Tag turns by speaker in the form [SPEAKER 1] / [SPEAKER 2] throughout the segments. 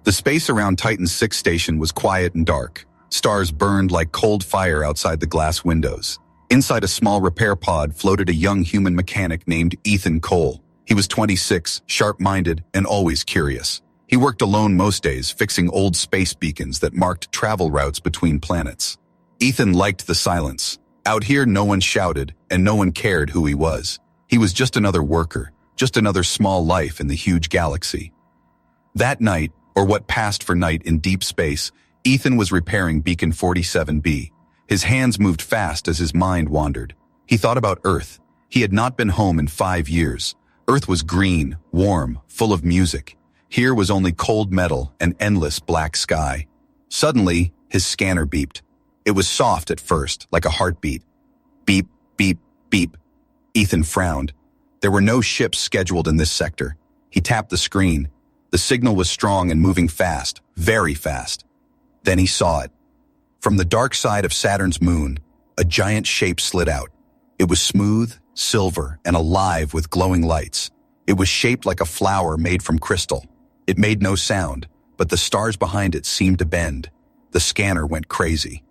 [SPEAKER 1] The space around Titan's 6 station was quiet and dark. Stars burned like cold fire outside the glass windows. Inside a small repair pod floated a young human mechanic named Ethan Cole. He was 26, sharp-minded, and always curious. He worked alone most days, fixing old space beacons that marked travel routes between planets. Ethan liked the silence. Out here, no one shouted, and no one cared who he was. He was just another worker, just another small life in the huge galaxy. That night, or what passed for night in deep space, Ethan was repairing Beacon 47B. His hands moved fast as his mind wandered. He thought about Earth. He had not been home in 5 years. Earth was green, warm, full of music. Here was only cold metal and endless black sky. Suddenly, his scanner beeped. It was soft at first, like a heartbeat. Beep, beep, beep. Ethan frowned. There were no ships scheduled in this sector. He tapped the screen. The signal was strong and moving fast, very fast. Then he saw it. From the dark side of Saturn's moon, a giant shape slid out. It was smooth, silver, and alive with glowing lights. It was shaped like a flower made from crystal. It made no sound, but the stars behind it seemed to bend. The scanner went crazy.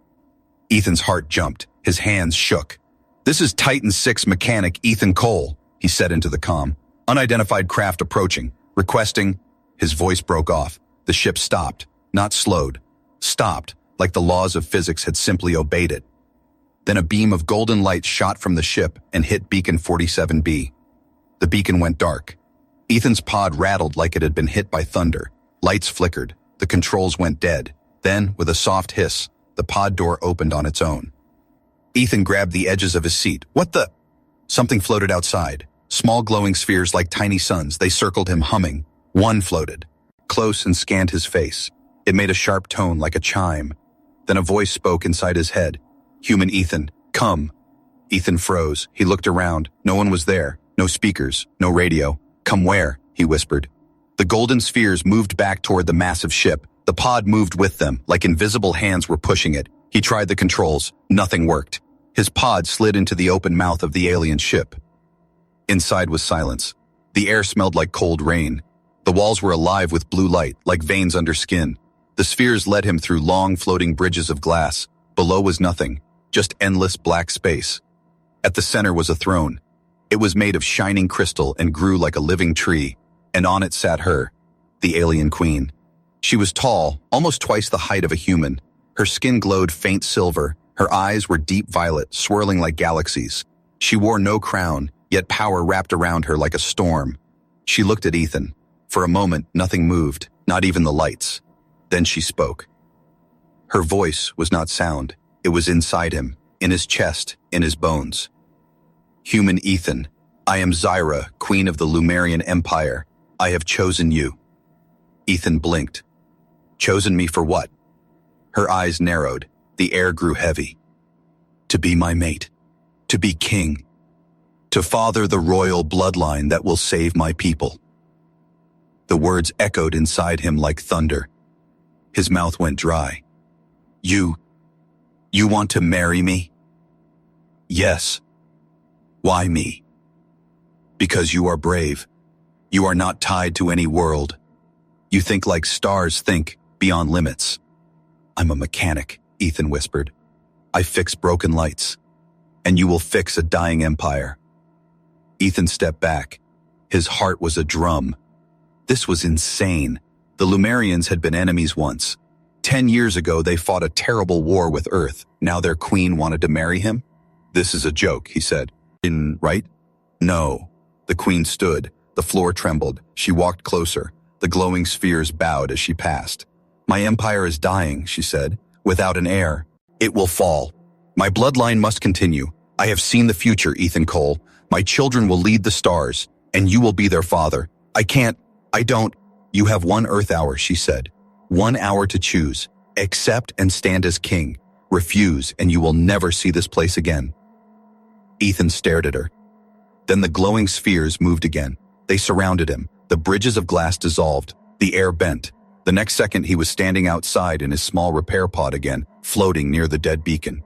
[SPEAKER 1] Ethan's heart jumped. His hands shook. "This is Titan 6 mechanic Ethan Cole," he said into the comm. "Unidentified craft approaching. Requesting..." His voice broke off. The ship stopped, not slowed. Stopped, like the laws of physics had simply obeyed it. Then a beam of golden light shot from the ship and hit Beacon 47B. The beacon went dark. Ethan's pod rattled like it had been hit by thunder. Lights flickered. The controls went dead. Then, with a soft hiss, the pod door opened on its own. Ethan grabbed the edges of his seat. "What the..." Something floated outside. Small glowing spheres like tiny suns. They circled him, humming. One floated close and scanned his face. It made a sharp tone like a chime. Then a voice spoke inside his head. "Human Ethan, come." Ethan froze. He looked around. No one was there. No speakers. No radio. "Come where?" he whispered. The golden spheres moved back toward the massive ship. The pod moved with them, like invisible hands were pushing it. He tried the controls. Nothing worked. His pod slid into the open mouth of the alien ship. Inside was silence. The air smelled like cold rain. The walls were alive with blue light, like veins under skin. The spheres led him through long floating bridges of glass. Below was nothing, just endless black space. At the center was a throne. It was made of shining crystal and grew like a living tree, and on it sat her, the alien queen. She was tall, almost twice the height of a human. Her skin glowed faint silver. Her eyes were deep violet, swirling like galaxies. She wore no crown, yet power wrapped around her like a storm. She looked at Ethan. For a moment, nothing moved, not even the lights. Then she spoke. Her voice was not sound. It was inside him, in his chest, in his bones. "Human Ethan, I am Zyra, Queen of the Lumerian Empire. I have chosen you." Ethan blinked. "Chosen me for what?" Her eyes narrowed. The air grew heavy. "To be my mate. To be king. To father the royal bloodline that will save my people." The words echoed inside him like thunder. His mouth went dry. You want to marry me?" "Yes." "Why me?" "Because you are brave. You are not tied to any world. You think like stars think, beyond limits." "I'm a mechanic," Ethan whispered. "I fix broken lights. And you will fix a dying empire." Ethan stepped back. His heart was a drum. This was insane. The Lumerians had been enemies once. 10 years ago, they fought a terrible war with Earth. Now their queen wanted to marry him? "This is a joke," he said. Right?" "No." The queen stood. The floor trembled. She walked closer. The glowing spheres bowed as she passed. "My empire is dying," she said. "Without an heir. It will fall. My bloodline must continue. I have seen the future, Ethan Cole. My children will lead the stars, and you will be their father. I don't. You have 1 Earth hour," she said. 1 hour to choose. Accept and stand as king. Refuse, and you will never see this place again." Ethan stared at her. Then the glowing spheres moved again. They surrounded him. The bridges of glass dissolved. The air bent. The next second he was standing outside in his small repair pod again, floating near the dead beacon.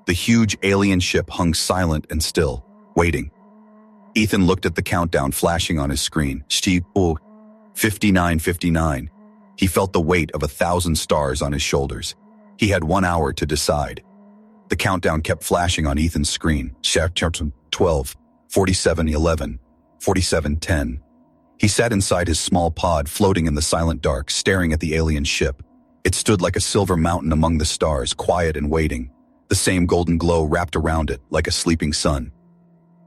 [SPEAKER 1] The huge alien ship hung silent and still, waiting. Ethan looked at the countdown flashing on his screen. 59:59. He felt the weight of 1,000 stars on his shoulders. He had 1 hour to decide. The countdown kept flashing on Ethan's screen. 12, 47, 11, 47, 10. He sat inside his small pod, floating in the silent dark, staring at the alien ship. It stood like a silver mountain among the stars, quiet and waiting. The same golden glow wrapped around it, like a sleeping sun.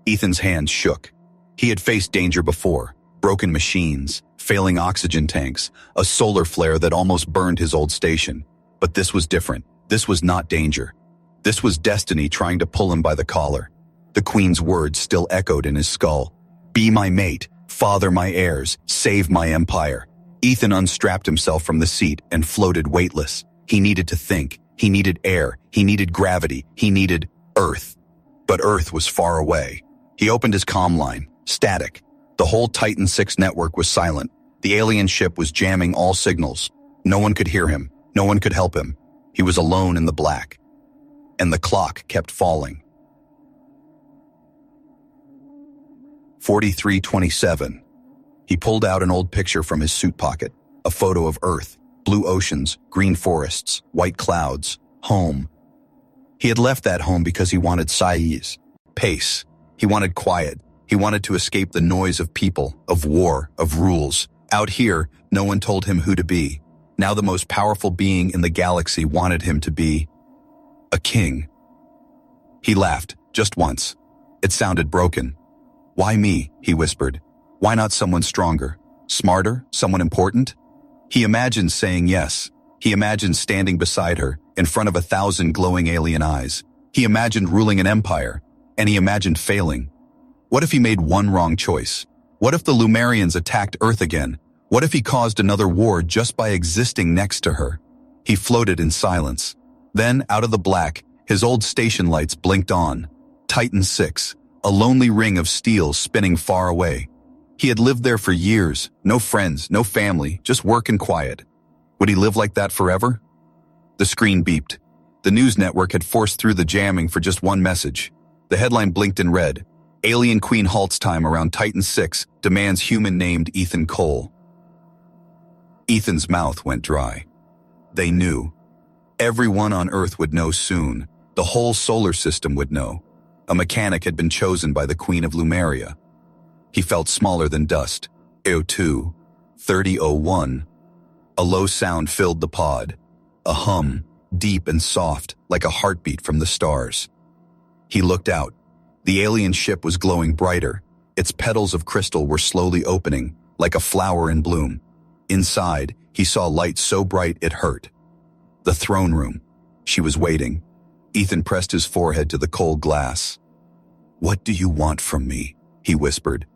[SPEAKER 1] Ethan's hands shook. He had faced danger before. Broken machines, failing oxygen tanks, a solar flare that almost burned his old station. But this was different. This was not danger. This was destiny trying to pull him by the collar. The Queen's words still echoed in his skull. Be my mate, father my heirs, save my empire. Ethan unstrapped himself from the seat and floated weightless. He needed to think. He needed air. He needed gravity. He needed Earth. But Earth was far away. He opened his comm line. Static. The whole Titan 6 network was silent. The alien ship was jamming all signals. No one could hear him. No one could help him. He was alone in the black. And the clock kept falling. 43:27. He pulled out an old picture from his suit pocket. A photo of Earth, blue oceans, green forests, white clouds, home. He had left that home because he wanted Sci-Fi's pace. He wanted quiet. He wanted to escape the noise of people, of war, of rules. Out here, no one told him who to be. Now the most powerful being in the galaxy wanted him to be a king. He laughed, just once. It sounded broken. Why me? He whispered. Why not someone stronger, smarter, someone important? He imagined saying yes. He imagined standing beside her, in front of 1,000 glowing alien eyes. He imagined ruling an empire, and he imagined failing. What if he made one wrong choice? What if the Lumerians attacked Earth again? What if he caused another war just by existing next to her? He floated in silence. Then, out of the black, his old station lights blinked on. Titan 6, a lonely ring of steel spinning far away. He had lived there for years, no friends, no family, just work and quiet. Would he live like that forever? The screen beeped. The news network had forced through the jamming for just one message. The headline blinked in red. Alien Queen halts time around Titan 6, demands human named Ethan Cole. Ethan's mouth went dry. They knew. Everyone on Earth would know soon. The whole solar system would know. A mechanic had been chosen by the Queen of Lumeria. He felt smaller than dust. 02, 3001. A low sound filled the pod. A hum, deep and soft, like a heartbeat from the stars. He looked out. The alien ship was glowing brighter. Its petals of crystal were slowly opening, like a flower in bloom. Inside, he saw light so bright it hurt. The throne room. She was waiting. Ethan pressed his forehead to the cold glass. What do you want from me? He whispered.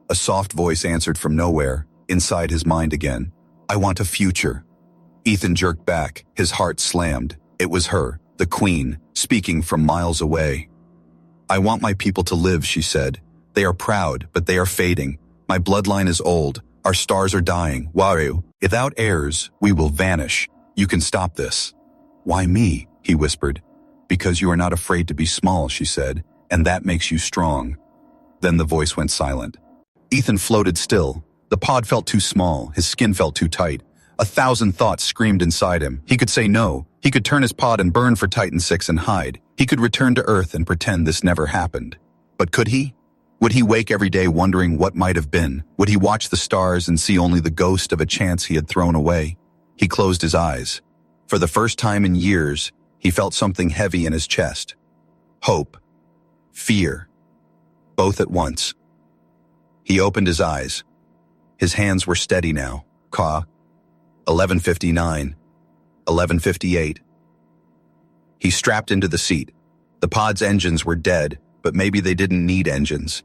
[SPEAKER 1] A soft voice answered from nowhere, inside his mind again. I want a future. Ethan jerked back, his heart slammed. It was her, the Queen, speaking from miles away. I want my people to live, she said. They are proud, but they are fading. My bloodline is old. Our stars are dying. Waru, without heirs, we will vanish. You can stop this. Why me? He whispered. Because you are not afraid to be small, she said, and that makes you strong. Then the voice went silent. Ethan floated still. The pod felt too small. His skin felt too tight. 1,000 thoughts screamed inside him. He could say no. He could turn his pod and burn for Titan 6 and hide. He could return to Earth and pretend this never happened. But could he? Would he wake every day wondering what might have been? Would he watch the stars and see only the ghost of a chance he had thrown away? He closed his eyes. For the first time in years, he felt something heavy in his chest. Hope. Fear. Both at once. He opened his eyes. His hands were steady now. 11:59. 11:58. He strapped into the seat. The pod's engines were dead, but maybe they didn't need engines.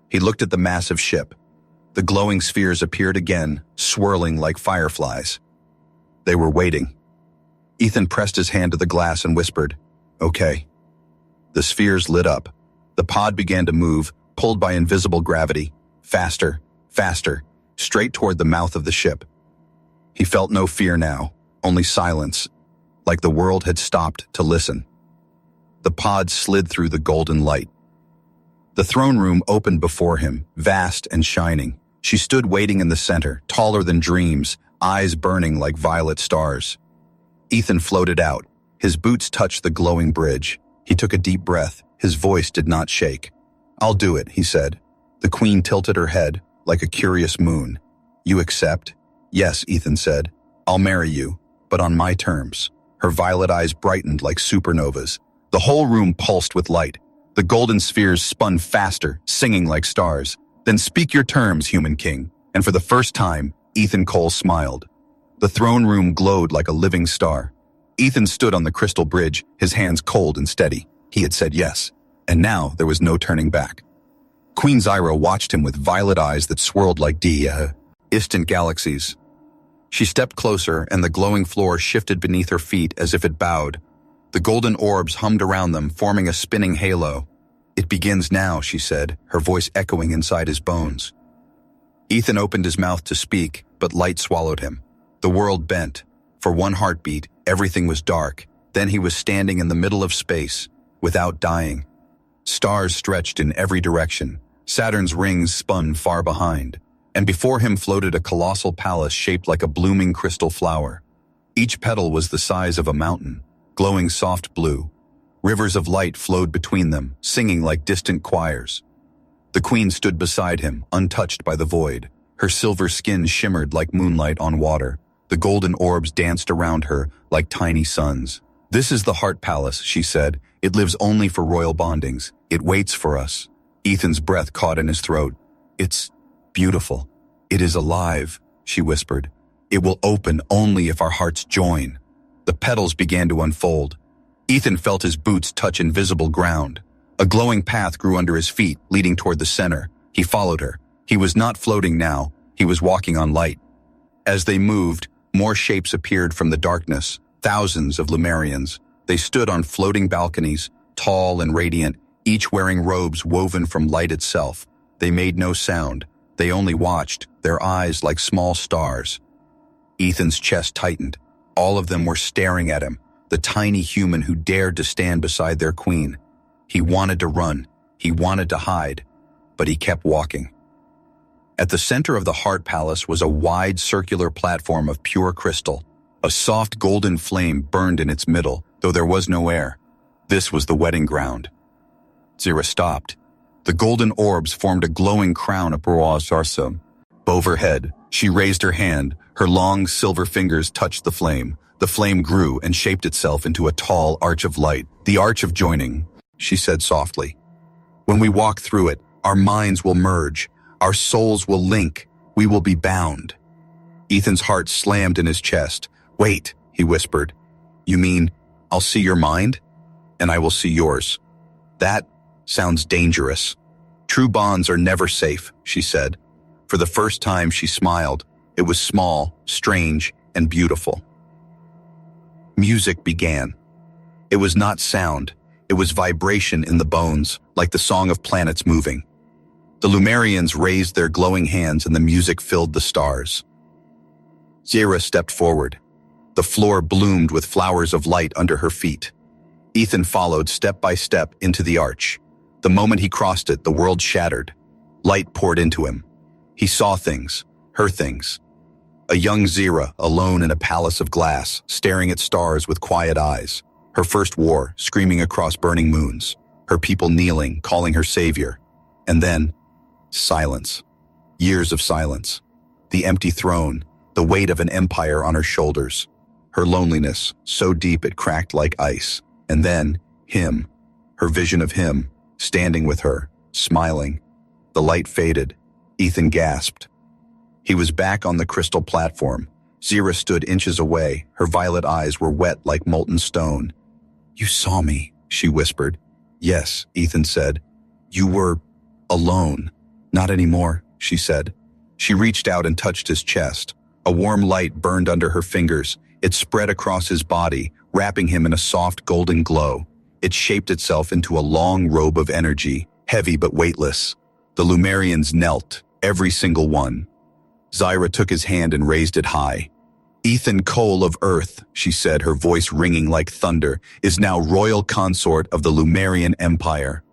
[SPEAKER 1] He looked at the massive ship. The glowing spheres appeared again, swirling like fireflies. They were waiting. Ethan pressed his hand to the glass and whispered, "Okay." The spheres lit up. The pod began to move, pulled by invisible gravity. Faster, faster, straight toward the mouth of the ship. He felt no fear now, only silence, like the world had stopped to listen. The pod slid through the golden light. The throne room opened before him, vast and shining. She stood waiting in the center, taller than dreams, eyes burning like violet stars. Ethan floated out. His boots touched the glowing bridge. He took a deep breath. His voice did not shake. "I'll do it," he said. The Queen tilted her head, like a curious moon. "You accept?" "Yes," Ethan said. "I'll marry you, but on my terms." Her violet eyes brightened like supernovas. The whole room pulsed with light. The golden spheres spun faster, singing like stars. "Then speak your terms, human king." And for the first time, Ethan Cole smiled. The throne room glowed like a living star. Ethan stood on the crystal bridge, his hands cold and steady. He had said yes, and now there was no turning back. Queen Zyra watched him with violet eyes that swirled like distant galaxies. She stepped closer, and the glowing floor shifted beneath her feet as if it bowed. The golden orbs hummed around them, forming a spinning halo. "It begins now," she said, her voice echoing inside his bones. Ethan opened his mouth to speak, but light swallowed him. The world bent. For one heartbeat, everything was dark. Then he was standing in the middle of space, without dying. Stars stretched in every direction. Saturn's rings spun far behind. And before him floated a colossal palace shaped like a blooming crystal flower. Each petal was the size of a mountain, glowing soft blue. Rivers of light flowed between them, singing like distant choirs. The Queen stood beside him, untouched by the void. Her silver skin shimmered like moonlight on water. The golden orbs danced around her like tiny suns. "This is the Heart Palace," she said. "It lives only for royal bondings. It waits for us." Ethan's breath caught in his throat. "It's beautiful. It is alive," she whispered. "It will open only if our hearts join." The petals began to unfold. Ethan felt his boots touch invisible ground. A glowing path grew under his feet, leading toward the center. He followed her. He was not floating now. He was walking on light. As they moved, more shapes appeared from the darkness, thousands of Lumerians. They stood on floating balconies, tall and radiant, each wearing robes woven from light itself. They made no sound. They only watched, their eyes like small stars. Ethan's chest tightened. All of them were staring at him, the tiny human who dared to stand beside their queen. He wanted to run. He wanted to hide. But he kept walking. At the center of the Heart Palace was a wide circular platform of pure crystal. A soft golden flame burned in its middle, though there was no air. This was the wedding ground. Zyra stopped. The golden orbs formed a glowing crown above Sarsum. Overhead, she raised her hand. Her long silver fingers touched the flame. The flame grew and shaped itself into a tall arch of light. "The arch of joining," she said softly. "When we walk through it, our minds will merge. Our souls will link. We will be bound." Ethan's heart slammed in his chest. "Wait," he whispered. "You mean I'll see your mind? And I will see yours?" "That sounds dangerous." "True bonds are never safe," she said. For the first time, she smiled. It was small, strange, and beautiful. Music began. It was not sound. It was vibration in the bones, like the song of planets moving. The Lumerians raised their glowing hands and the music filled the stars. Zyra stepped forward. The floor bloomed with flowers of light under her feet. Ethan followed step by step into the arch. The moment he crossed it, the world shattered. Light poured into him. He saw things, her things. A young Zyra, alone in a palace of glass, staring at stars with quiet eyes. Her first war, screaming across burning moons. Her people kneeling, calling her savior. And then, silence. Years of silence. The empty throne, the weight of an empire on her shoulders. Her loneliness, so deep it cracked like ice. And then, him. Her vision of him, standing with her, smiling. The light faded. Ethan gasped. He was back on the crystal platform. Zyra stood inches away. Her violet eyes were wet like molten stone. "You saw me," she whispered. "Yes," Ethan said. "You were alone." "Not anymore," she said. She reached out and touched his chest. A warm light burned under her fingers. It spread across his body, wrapping him in a soft golden glow. It shaped itself into a long robe of energy, heavy but weightless. The Lumerians knelt, every single one. Zyra took his hand and raised it high. "Ethan Cole of Earth," she said, her voice ringing like thunder, "is now royal consort of the Lumerian Empire."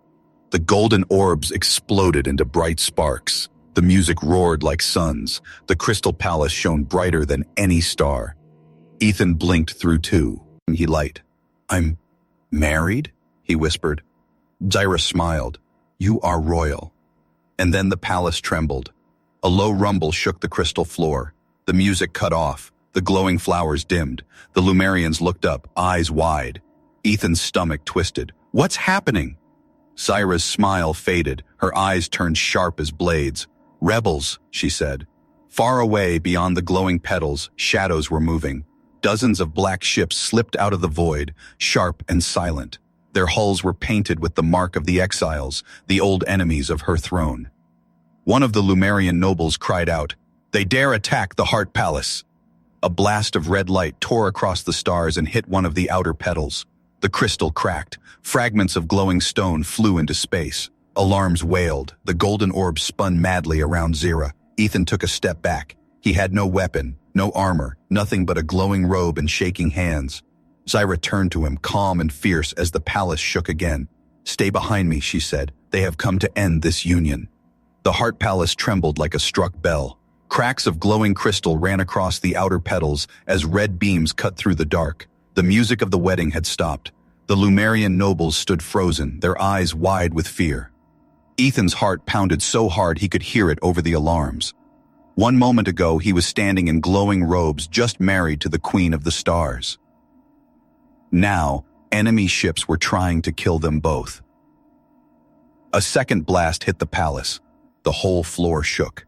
[SPEAKER 1] The golden orbs exploded into bright sparks. The music roared like suns. The crystal palace shone brighter than any star. Ethan blinked through too. He light. "I'm married?" he whispered. Zyra smiled. "You are royal." And then the palace trembled. A low rumble shook the crystal floor. The music cut off. The glowing flowers dimmed. The Lumerians looked up, eyes wide. Ethan's stomach twisted. "What's happening?" Zyra's smile faded. Her eyes turned sharp as blades. "Rebels," she said. Far away, beyond the glowing petals, shadows were moving. Dozens of black ships slipped out of the void, sharp and silent. Their hulls were painted with the mark of the exiles, the old enemies of her throne. One of the Lumerian nobles cried out, "They dare attack the Heart Palace!" A blast of red light tore across the stars and hit one of the outer petals. The crystal cracked. Fragments of glowing stone flew into space. Alarms wailed. The golden orb spun madly around Zyra. Ethan took a step back. He had no weapon, no armor, nothing but a glowing robe and shaking hands. Zyra turned to him, calm and fierce, as the palace shook again. "Stay behind me," she said. "They have come to end this union." The Heart Palace trembled like a struck bell. Cracks of glowing crystal ran across the outer petals as red beams cut through the dark. The music of the wedding had stopped. The Lumerian nobles stood frozen, their eyes wide with fear. Ethan's heart pounded so hard he could hear it over the alarms. 1 moment ago, he was standing in glowing robes, just married to the Queen of the Stars. Now, enemy ships were trying to kill them both. A second blast hit the palace. The whole floor shook.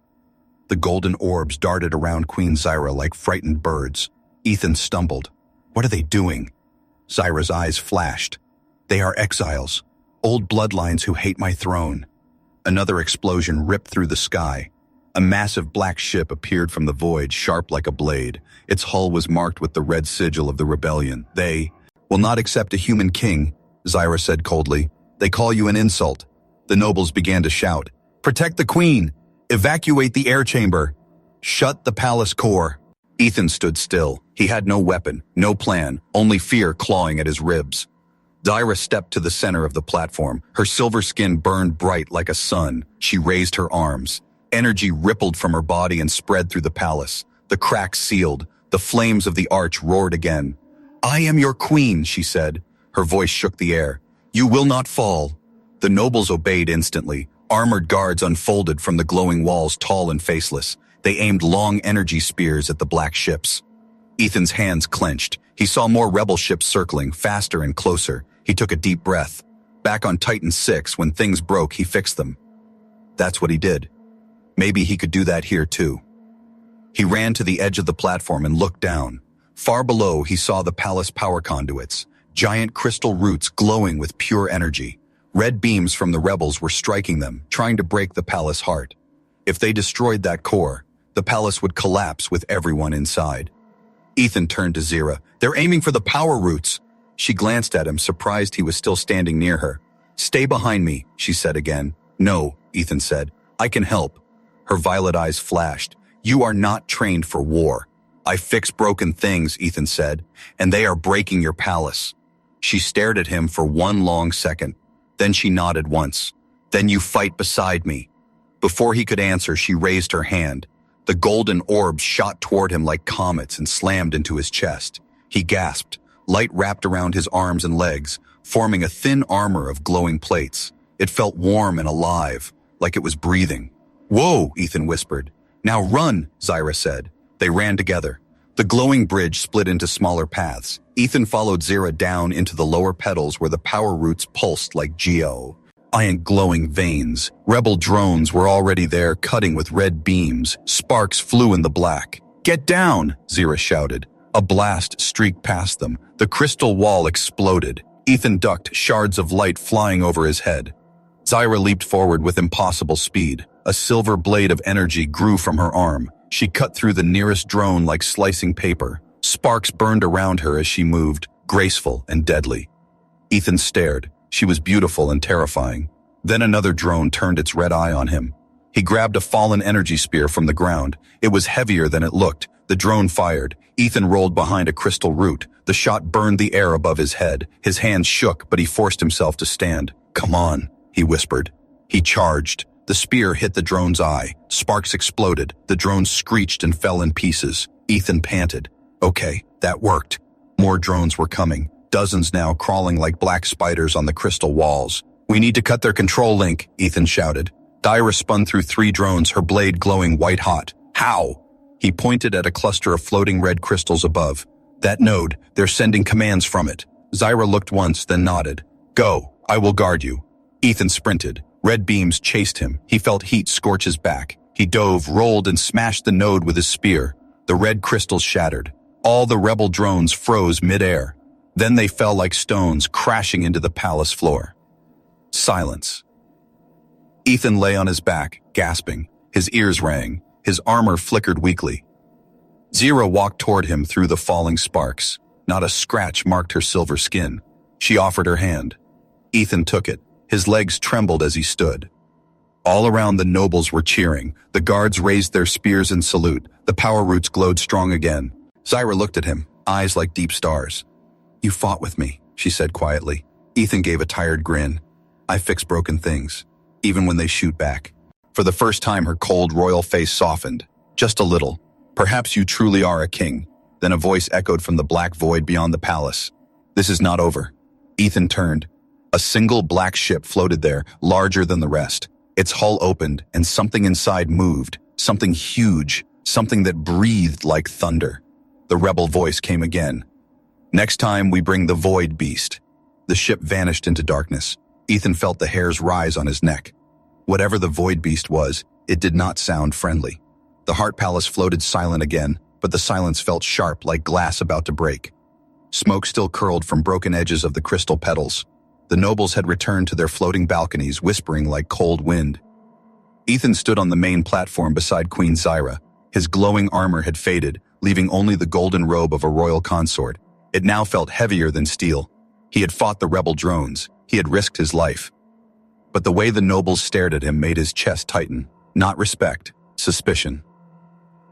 [SPEAKER 1] The golden orbs darted around Queen Zyra like frightened birds. Ethan stumbled. "What are they doing?" Zyra's eyes flashed. "They are exiles, old bloodlines who hate my throne." Another explosion ripped through the sky. A massive black ship appeared from the void, sharp like a blade. Its hull was marked with the red sigil of the rebellion. "They will not accept a human king," Zyra said coldly. "They call you an insult." The nobles began to shout, "Protect the queen! Evacuate the air chamber! Shut the palace core!" Ethan stood still. He had no weapon, no plan, only fear clawing at his ribs. Zyra stepped to the center of the platform. Her silver skin burned bright like a sun. She raised her arms. Energy rippled from her body and spread through the palace. The cracks sealed. The flames of the arch roared again. "I am your queen," she said. Her voice shook the air. "You will not fall." The nobles obeyed instantly. Armored guards unfolded from the glowing walls, tall and faceless. They aimed long energy spears at the black ships. Ethan's hands clenched. He saw more rebel ships circling, faster and closer. He took a deep breath. Back on Titan 6, when things broke, he fixed them. That's what he did. Maybe he could do that here too. He ran to the edge of the platform and looked down. Far below, he saw the palace power conduits, giant crystal roots glowing with pure energy. Red beams from the rebels were striking them, trying to break the palace heart. If they destroyed that core, the palace would collapse with everyone inside. Ethan turned to Zyra. "They're aiming for the power roots." She glanced at him, surprised he was still standing near her. "Stay behind me," she said again. "No," Ethan said. "I can help." Her violet eyes flashed. "You are not trained for war." "I fix broken things," Ethan said, "and they are breaking your palace." She stared at him for one long second. Then she nodded once. "Then you fight beside me." Before he could answer, she raised her hand. The golden orbs shot toward him like comets and slammed into his chest. He gasped. Light wrapped around his arms and legs, forming a thin armor of glowing plates. It felt warm and alive, like it was breathing. "Whoa," Ethan whispered. "Now run," Zyra said. They ran together. The glowing bridge split into smaller paths. Ethan followed Zyra down into the lower petals where the power roots pulsed like giant glowing veins. Rebel drones were already there, cutting with red beams. Sparks flew in the black. "Get down," Zyra shouted. A blast streaked past them. The crystal wall exploded. Ethan ducked, shards of light flying over his head. Zyra leaped forward with impossible speed. A silver blade of energy grew from her arm. She cut through the nearest drone like slicing paper. Sparks burned around her as she moved, graceful and deadly. Ethan stared. She was beautiful and terrifying. Then another drone turned its red eye on him. He grabbed a fallen energy spear from the ground. It was heavier than it looked. The drone fired. Ethan rolled behind a crystal root. The shot burned the air above his head. His hands shook, but he forced himself to stand. "Come on," he whispered. He charged. The spear hit the drone's eye. Sparks exploded. The drone screeched and fell in pieces. Ethan panted. Okay, that worked. More drones were coming, dozens now crawling like black spiders on the crystal walls. We need to cut their control link, Ethan shouted. Zyra spun through 3 drones, her blade glowing white-hot. How? He pointed at a cluster of floating red crystals above. That node, they're sending commands from it. Zyra looked once, then nodded. Go, I will guard you. Ethan sprinted. Red beams chased him. He felt heat scorch his back. He dove, rolled, and smashed the node with his spear. The red crystals shattered. All the rebel drones froze mid-air. Then they fell like stones, crashing into the palace floor. Silence. Ethan lay on his back, gasping. His ears rang. His armor flickered weakly. Zyra walked toward him through the falling sparks. Not a scratch marked her silver skin. She offered her hand. Ethan took it. His legs trembled as he stood. All around the nobles were cheering. The guards raised their spears in salute. The power roots glowed strong again. Zyra looked at him, eyes like deep stars. You fought with me, she said quietly. Ethan gave a tired grin. I fix broken things, even when they shoot back. For the first time, her cold royal face softened. Just a little. Perhaps you truly are a king. Then a voice echoed from the black void beyond the palace. This is not over. Ethan turned. A single black ship floated there, larger than the rest. Its hull opened, and something inside moved. Something huge. Something that breathed like thunder. The rebel voice came again. Next time, we bring the Void Beast. The ship vanished into darkness. Ethan felt the hairs rise on his neck. Whatever the Void Beast was, it did not sound friendly. The Heart Palace floated silent again, but the silence felt sharp like glass about to break. Smoke still curled from broken edges of the crystal petals. The nobles had returned to their floating balconies, whispering like cold wind. Ethan stood on the main platform beside Queen Zyra. His glowing armor had faded, leaving only the golden robe of a royal consort. It now felt heavier than steel. He had fought the rebel drones. He had risked his life. But the way the nobles stared at him made his chest tighten. Not respect, suspicion.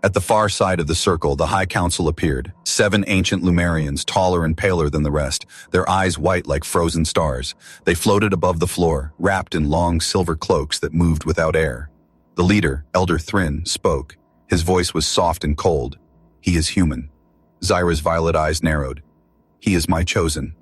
[SPEAKER 1] At the far side of the circle, the High Council appeared. 7 ancient Lumerians, taller and paler than the rest, their eyes white like frozen stars. They floated above the floor, wrapped in long silver cloaks that moved without air. The leader, Elder Thryn, spoke. His voice was soft and cold. He is human. Zyra's violet eyes narrowed. He is my chosen.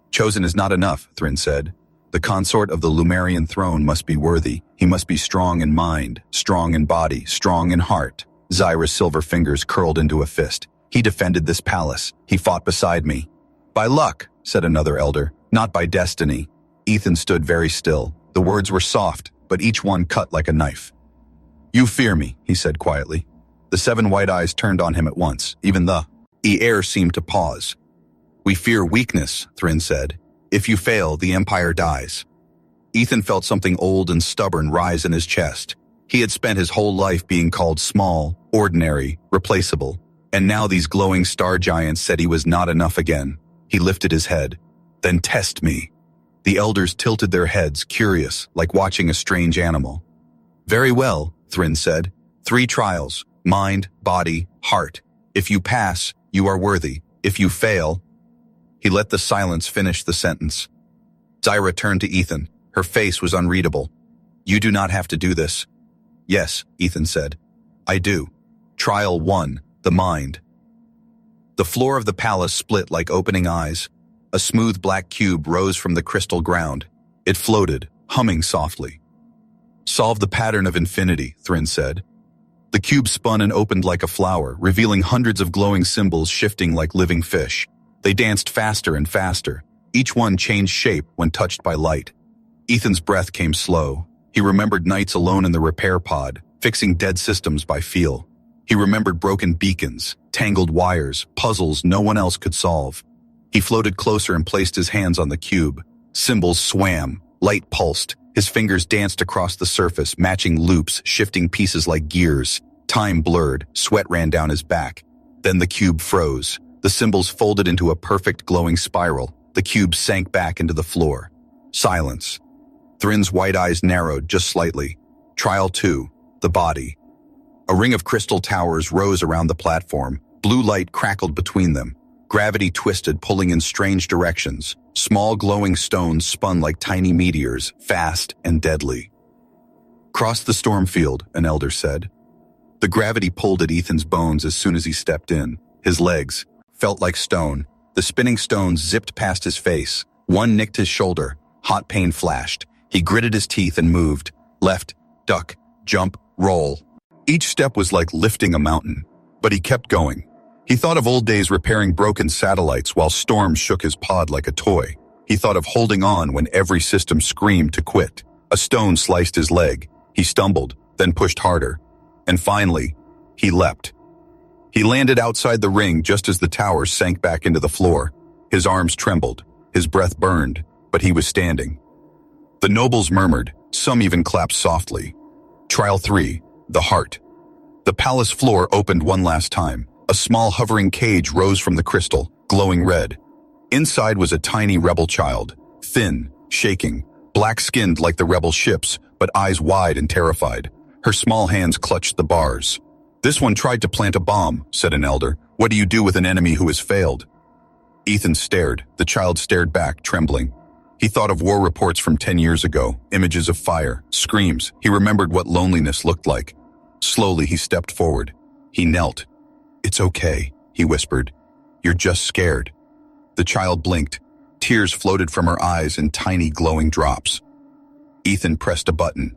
[SPEAKER 1] Chosen is not enough, Thryn said. The consort of the Lumerian throne must be worthy. He must be strong in mind, strong in body, strong in heart. Zyra's silver fingers curled into a fist. He defended this palace. He fought beside me. By luck, said another elder, not by destiny. Ethan stood very still. The words were soft, but each one cut like a knife. You fear me, he said quietly. The 7 white eyes turned on him at once. Even the air seemed to pause. We fear weakness, Thryn said. If you fail, the empire dies. Ethan felt something old and stubborn rise in his chest. He had spent his whole life being called small, ordinary, replaceable. And now these glowing star giants said he was not enough again. He lifted his head. Then test me. The elders tilted their heads, curious, like watching a strange animal. Very well, Thryn said. 3 trials, mind, body, heart. If you pass, you are worthy. If you fail... He let the silence finish the sentence. Zyra turned to Ethan. Her face was unreadable. You do not have to do this. Yes, Ethan said. I do. Trial 1, the mind. The floor of the palace split like opening eyes. A smooth black cube rose from the crystal ground. It floated, humming softly. Solve the pattern of infinity, Thryn said. The cube spun and opened like a flower, revealing hundreds of glowing symbols shifting like living fish. They danced faster and faster. Each one changed shape when touched by light. Ethan's breath came slow. He remembered nights alone in the repair pod, fixing dead systems by feel. He remembered broken beacons, tangled wires, puzzles no one else could solve. He floated closer and placed his hands on the cube. Symbols swam, light pulsed. His fingers danced across the surface, matching loops, shifting pieces like gears. Time blurred, sweat ran down his back. Then the cube froze. The symbols folded into a perfect glowing spiral. The cube sank back into the floor. Silence. Thryn's white eyes narrowed just slightly. Trial 2, the body. A ring of crystal towers rose around the platform. Blue light crackled between them. Gravity twisted, pulling in strange directions. Small glowing stones spun like tiny meteors, fast and deadly. Cross the storm field, an elder said. The gravity pulled at Ethan's bones as soon as he stepped in. His legs felt like stone. The spinning stones zipped past his face. One nicked his shoulder. Hot pain flashed. He gritted his teeth and moved. Left, duck, jump, roll. Each step was like lifting a mountain, but he kept going. He thought of old days repairing broken satellites while storms shook his pod like a toy. He thought of holding on when every system screamed to quit. A stone sliced his leg. He stumbled, then pushed harder. And finally, he leapt. He landed outside the ring just as the tower sank back into the floor. His arms trembled. His breath burned, but he was standing. The nobles murmured. Some even clapped softly. Trial 3, the heart. The palace floor opened one last time. A small hovering cage rose from the crystal, glowing red. Inside was a tiny rebel child, thin, shaking, black-skinned like the rebel ships, but eyes wide and terrified. Her small hands clutched the bars. This one tried to plant a bomb, said an elder. What do you do with an enemy who has failed? Ethan stared. The child stared back, trembling. He thought of war reports from 10 years ago, images of fire, screams. He remembered what loneliness looked like. Slowly, he stepped forward. He knelt. It's okay, he whispered. You're just scared. The child blinked. Tears floated from her eyes in tiny glowing drops. Ethan pressed a button.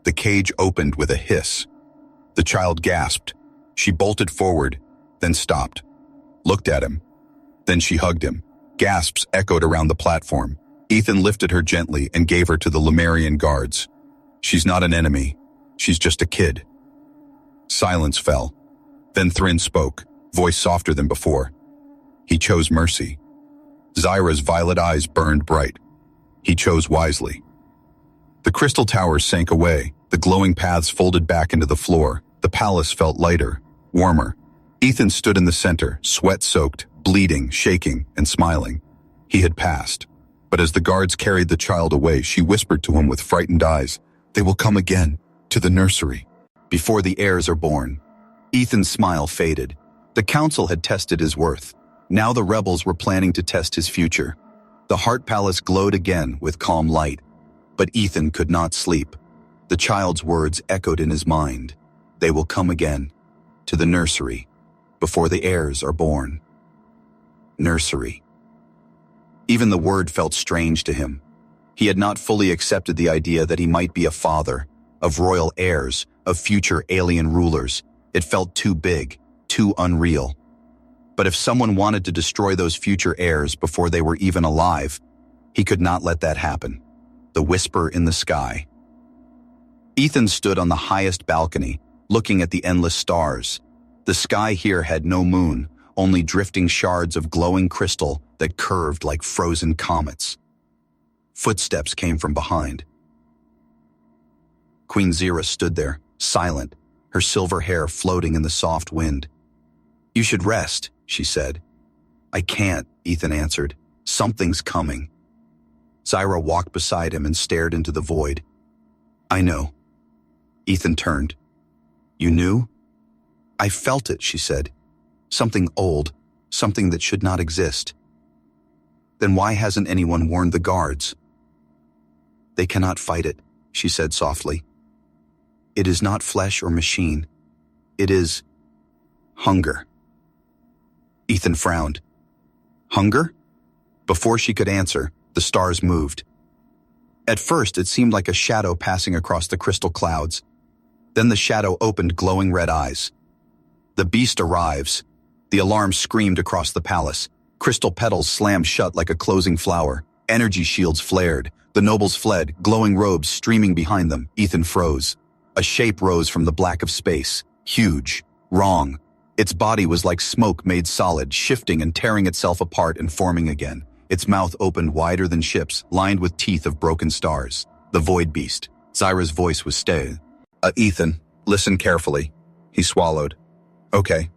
[SPEAKER 1] The cage opened with a hiss. The child gasped. She bolted forward, then stopped. Looked at him. Then she hugged him. Gasps echoed around the platform. Ethan lifted her gently and gave her to the Lemurian guards. She's not an enemy. She's just a kid. Silence fell. Then Thrin spoke, voice softer than before. He chose mercy. Zyra's violet eyes burned bright. He chose wisely. The crystal towers sank away. The glowing paths folded back into the floor. The palace felt lighter, warmer. Ethan stood in the center, sweat-soaked, bleeding, shaking, and smiling. He had passed. But as the guards carried the child away, she whispered to him with frightened eyes, "They will come again, to the nursery, before the heirs are born." Ethan's smile faded. The council had tested his worth. Now the rebels were planning to test his future. The Heart Palace glowed again with calm light. But Ethan could not sleep. The child's words echoed in his mind. They will come again, to the nursery, before the heirs are born. Nursery. Even the word felt strange to him. He had not fully accepted the idea that he might be a father, of royal heirs, of future alien rulers. It felt too big, too unreal. But if someone wanted to destroy those future heirs before they were even alive, he could not let that happen. The whisper in the sky. Ethan stood on the highest balcony, looking at the endless stars. The sky here had no moon, only drifting shards of glowing crystal that curved like frozen comets. Footsteps came from behind. Queen Zyra stood there, silent, her silver hair floating in the soft wind. "You should rest," she said. "I can't," Ethan answered. "Something's coming." Zyra walked beside him and stared into the void. "I know." Ethan turned. "You knew?" "I felt it," she said. "Something old, something that should not exist." "Then why hasn't anyone warned the guards?" "They cannot fight it," she said softly. "It is not flesh or machine. It is hunger." Ethan frowned. Hunger? Before she could answer, the stars moved. At first, it seemed like a shadow passing across the crystal clouds. Then the shadow opened glowing red eyes. "The beast arrives." The alarm screamed across the palace. Crystal petals slammed shut like a closing flower. Energy shields flared. The nobles fled, glowing robes streaming behind them. Ethan froze. A shape rose from the black of space. Huge. Wrong. Its body was like smoke made solid, shifting and tearing itself apart and forming again. Its mouth opened wider than ships, lined with teeth of broken stars. The void beast. Zyra's voice was steady. Ethan, listen carefully." He swallowed. "Okay.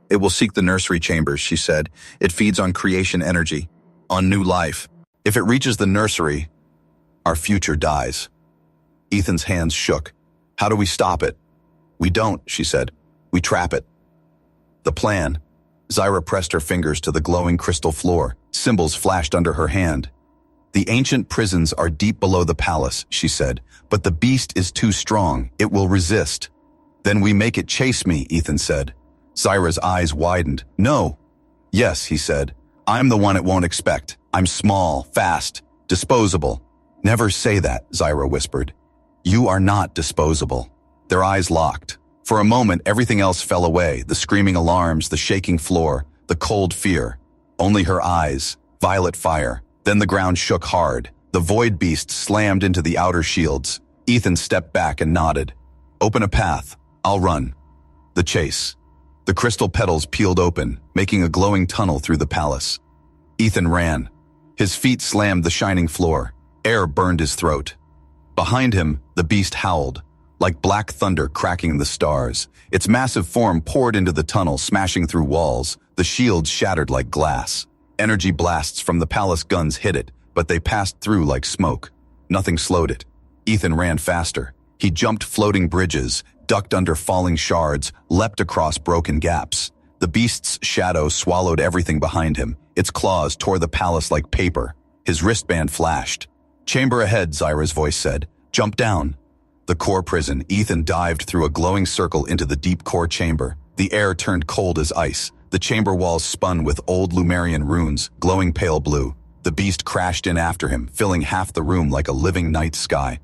[SPEAKER 1] It will seek the nursery chambers," she said. "It feeds on creation energy, on new life. If it reaches the nursery, our future dies." Ethan's hands shook. "How do we stop it?" "We don't," she said. "We trap it." "The plan." Zyra pressed her fingers to the glowing crystal floor. Symbols flashed under her hand. The ancient prisons are deep below the palace, she said, but the beast is too strong. It will resist. Then we make it chase me, Ethan said. Zyra's eyes widened. No. Yes, he said. I'm the one it won't expect. I'm small, fast, disposable. Never say that, Zyra whispered. You are not disposable. Their eyes locked. For a moment, everything else fell away, the screaming alarms, the shaking floor, the cold fear. Only her eyes, violet fire. Then the ground shook hard. The void beast slammed into the outer shields. Ethan stepped back and nodded. Open a path. I'll run. The chase. The crystal petals peeled open, making a glowing tunnel through the palace. Ethan ran. His feet slammed the shining floor. Air burned his throat. Behind him, the beast howled, like black thunder cracking the stars. Its massive form poured into the tunnel, smashing through walls. The shields shattered like glass. Energy blasts from the palace guns hit it, but they passed through like smoke. Nothing slowed it. Ethan ran faster. He jumped floating bridges, ducked under falling shards, leapt across broken gaps. The beast's shadow swallowed everything behind him. Its claws tore the palace like paper. His wristband flashed. Chamber ahead, Zyra's voice said. Jump down. The core prison. Ethan dived through a glowing circle into the deep core chamber. The air turned cold as ice. The chamber walls spun with old Lumerian runes, glowing pale blue. The beast crashed in after him, filling half the room like a living night sky.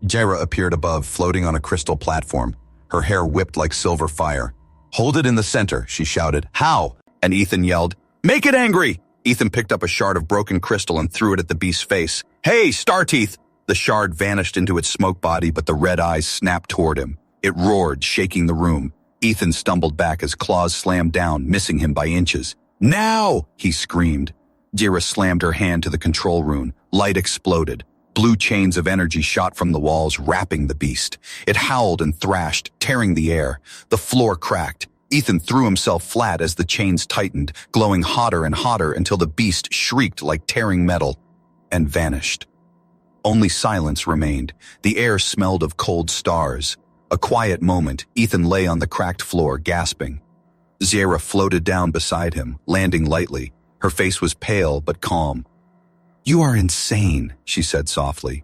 [SPEAKER 1] Zyra appeared above, floating on a crystal platform. Her hair whipped like silver fire. Hold it in the center, she shouted. How? And Ethan yelled, Make it angry! Ethan picked up a shard of broken crystal and threw it at the beast's face. Hey, Starteeth! The shard vanished into its smoke body, but the red eyes snapped toward him. It roared, shaking the room. Ethan stumbled back as claws slammed down, missing him by inches. Now! He screamed. Zyra slammed her hand to the control rune. Light exploded. Blue chains of energy shot from the walls, wrapping the beast. It howled and thrashed, tearing the air. The floor cracked. Ethan threw himself flat as the chains tightened, glowing hotter and hotter until the beast shrieked like tearing metal and vanished. Only silence remained. The air smelled of cold stars. A quiet moment, Ethan lay on the cracked floor, gasping. Zyra floated down beside him, landing lightly. Her face was pale but calm. You are insane, she said softly.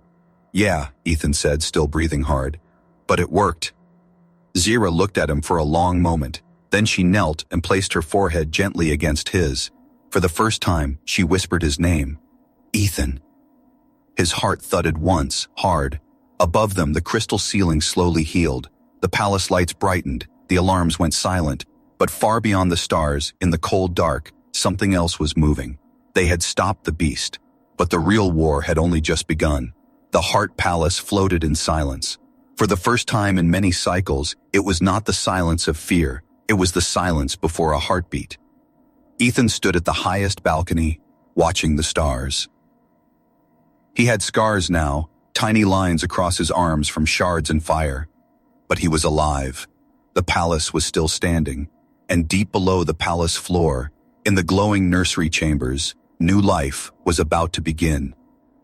[SPEAKER 1] Yeah, Ethan said, still breathing hard. But it worked. Zyra looked at him for a long moment. Then she knelt and placed her forehead gently against his. For the first time, she whispered his name. Ethan. His heart thudded once, hard. Above them, the crystal ceiling slowly healed. The palace lights brightened. The alarms went silent. But far beyond the stars, in the cold dark, something else was moving. They had stopped the beast. But the real war had only just begun. The Heart Palace floated in silence. For the first time in many cycles, it was not the silence of fear. It was the silence before a heartbeat. Ethan stood at the highest balcony, watching the stars. He had scars now, tiny lines across his arms from shards and fire. But he was alive. The palace was still standing. And deep below the palace floor, in the glowing nursery chambers, new life was about to begin.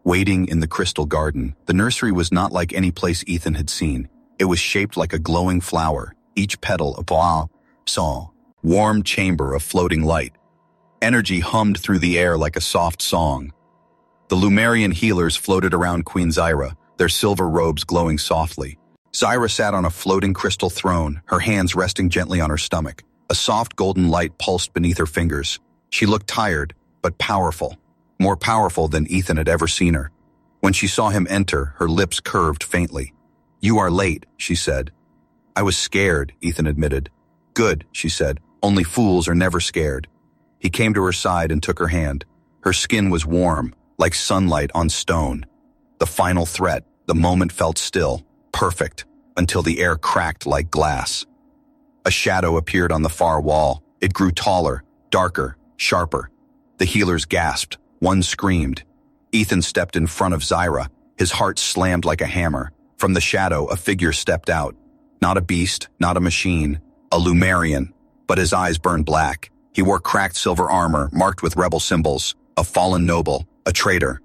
[SPEAKER 1] Waiting in the crystal garden, the nursery was not like any place Ethan had seen. It was shaped like a glowing flower, each petal a warm chamber of floating light. Energy hummed through the air like a soft song. The Lumerian healers floated around Queen Zyra, their silver robes glowing softly. Zyra sat on a floating crystal throne, her hands resting gently on her stomach. A soft golden light pulsed beneath her fingers. She looked tired, but powerful. More powerful than Ethan had ever seen her. When she saw him enter, her lips curved faintly. You are late, she said. I was scared, Ethan admitted. Good, she said. Only fools are never scared. He came to her side and took her hand. Her skin was warm, like sunlight on stone. The final threat, the moment felt still, perfect, until the air cracked like glass. A shadow appeared on the far wall. It grew taller, darker, sharper. The healers gasped. One screamed. Ethan stepped in front of Zyra. His heart slammed like a hammer. From the shadow, a figure stepped out. Not a beast, not a machine, a Lumerian. But his eyes burned black. He wore cracked silver armor, marked with rebel symbols. A fallen noble, a traitor.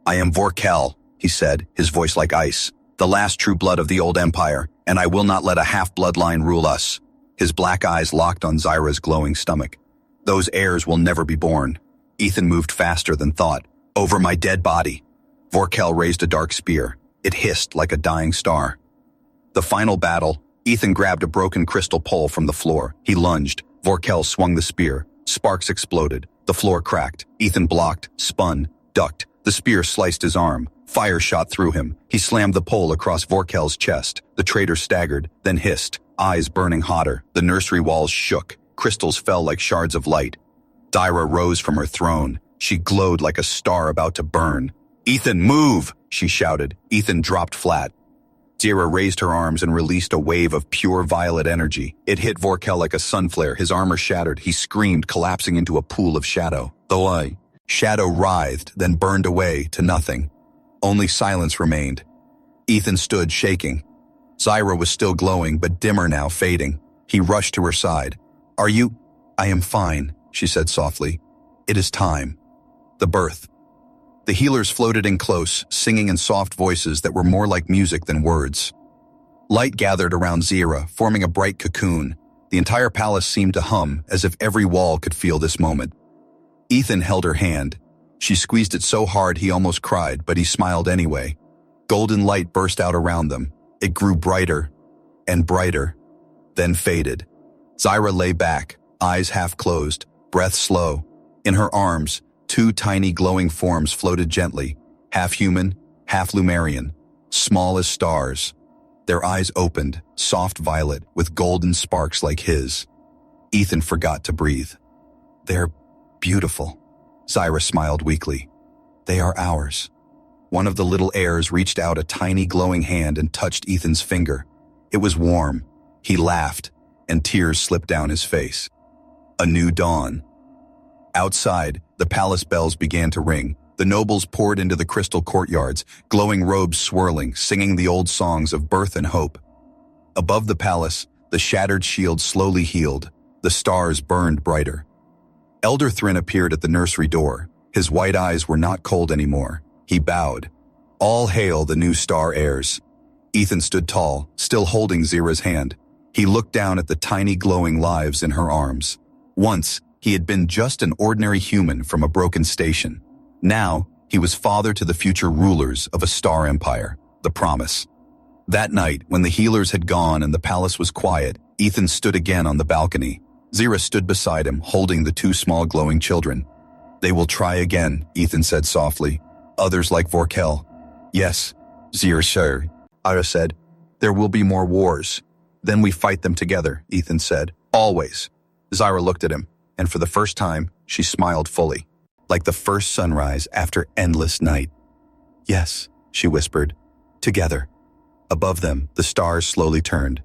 [SPEAKER 1] I am Vorkel, he said, his voice like ice. The last true blood of the old empire, and I will not let a half-bloodline rule us. His black eyes locked on Zyra's glowing stomach. Those heirs will never be born. Ethan moved faster than thought. Over my dead body. Vorkel raised a dark spear. It hissed like a dying star. The final battle. Ethan grabbed a broken crystal pole from the floor. He lunged. Vorkel swung the spear. Sparks exploded. The floor cracked. Ethan blocked, spun, ducked. The spear sliced his arm. Fire shot through him. He slammed the pole across Vorkel's chest. The traitor staggered, then hissed, eyes burning hotter. The nursery walls shook. Crystals fell like shards of light. Zyra rose from her throne. She glowed like a star about to burn. "Ethan, move!" she shouted. Ethan dropped flat. Zyra raised her arms and released a wave of pure violet energy. It hit Vorkel like a sunflare. His armor shattered. He screamed, collapsing into a pool of shadow. The shadow writhed, then burned away to nothing. Only silence remained. Ethan stood, shaking. Zyra was still glowing, but dimmer now, fading. He rushed to her side. "Are you—" "I am fine," she said softly. "It is time." The birth. The healers floated in close, singing in soft voices that were more like music than words. Light gathered around Zyra, forming a bright cocoon. The entire palace seemed to hum, as if every wall could feel this moment. Ethan held her hand. She squeezed it so hard he almost cried, but he smiled anyway. Golden light burst out around them. It grew brighter and brighter, then faded. Zyra lay back, eyes half closed, breath slow. In her arms, two tiny glowing forms floated gently, half human, half Lumerian, small as stars. Their eyes opened, soft violet, with golden sparks like his. Ethan forgot to breathe. "They're beautiful," Zyra smiled weakly. "They are ours." One of the little heirs reached out a tiny glowing hand and touched Ethan's finger. It was warm. He laughed, and tears slipped down his face. A new dawn. Outside, the palace bells began to ring. The nobles poured into the crystal courtyards, glowing robes swirling, singing the old songs of birth and hope. Above the palace, the shattered shield slowly healed. The stars burned brighter. Elder Thrin appeared at the nursery door. His white eyes were not cold anymore. He bowed. "All hail the new star heirs." Ethan stood tall, still holding Zyra's hand. He looked down at the tiny glowing lives in her arms. Once, he had been just an ordinary human from a broken station. Now, he was father to the future rulers of a star empire, the Promise. That night, when the healers had gone and the palace was quiet, Ethan stood again on the balcony. Zyra stood beside him, holding the two small glowing children. "They will try again," Ethan said softly. "Others like Vorkel." "Yes, Zyra said. "There will be more wars. Then we fight them together," Ethan said. "Always." Zyra looked at him, and for the first time, she smiled fully, like the first sunrise after endless night. "Yes," she whispered. "Together." Above them, the stars slowly turned.